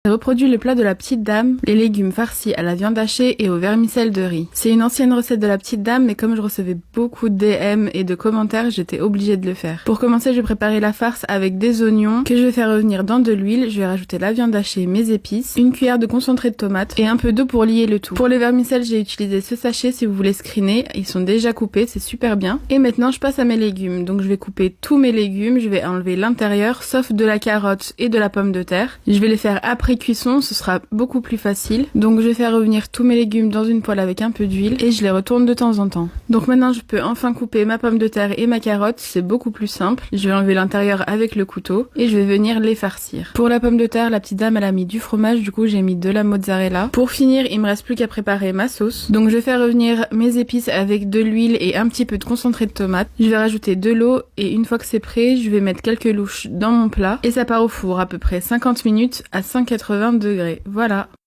J'ai reproduit le plat de la petite dame, les légumes farcis à la viande hachée et au vermicelle de riz. C'est une ancienne recette de la petite dame, mais comme je recevais beaucoup de DM et de commentaires, j'étais obligée de le faire. Pour commencer, je vais préparer la farce avec des oignons que je vais faire revenir dans de l'huile. Je vais rajouter la viande hachée, mes épices, une cuillère de concentré de tomate et un peu d'eau pour lier le tout. Pour le vermicelle, j'ai utilisé ce sachet si vous voulez screener. Ils sont déjà coupés, c'est super bien. Et maintenant, je passe à mes légumes. Donc je vais couper tous mes légumes, je vais enlever l'intérieur, sauf de la carotte et de la pomme de terre. Je vais les faire après cuisson, ce sera beaucoup plus facile. Donc je vais faire revenir tous mes légumes dans une poêle avec un peu d'huile et je les retourne de temps en temps. Donc maintenant je peux enfin couper ma pomme de terre et ma carotte, c'est beaucoup plus simple. Je vais enlever l'intérieur avec le couteau et je vais venir les farcir. Pour la pomme de terre, la petite dame elle a mis du fromage, du coup j'ai mis de la mozzarella. Pour finir, il me reste plus qu'à préparer ma sauce. Donc je vais faire revenir mes épices avec de l'huile et un petit peu de concentré de tomate. Je vais rajouter de l'eau et une fois que c'est prêt, je vais mettre quelques louches dans mon plat et ça part au four à peu près 50 minutes à 180 degrés. Voilà.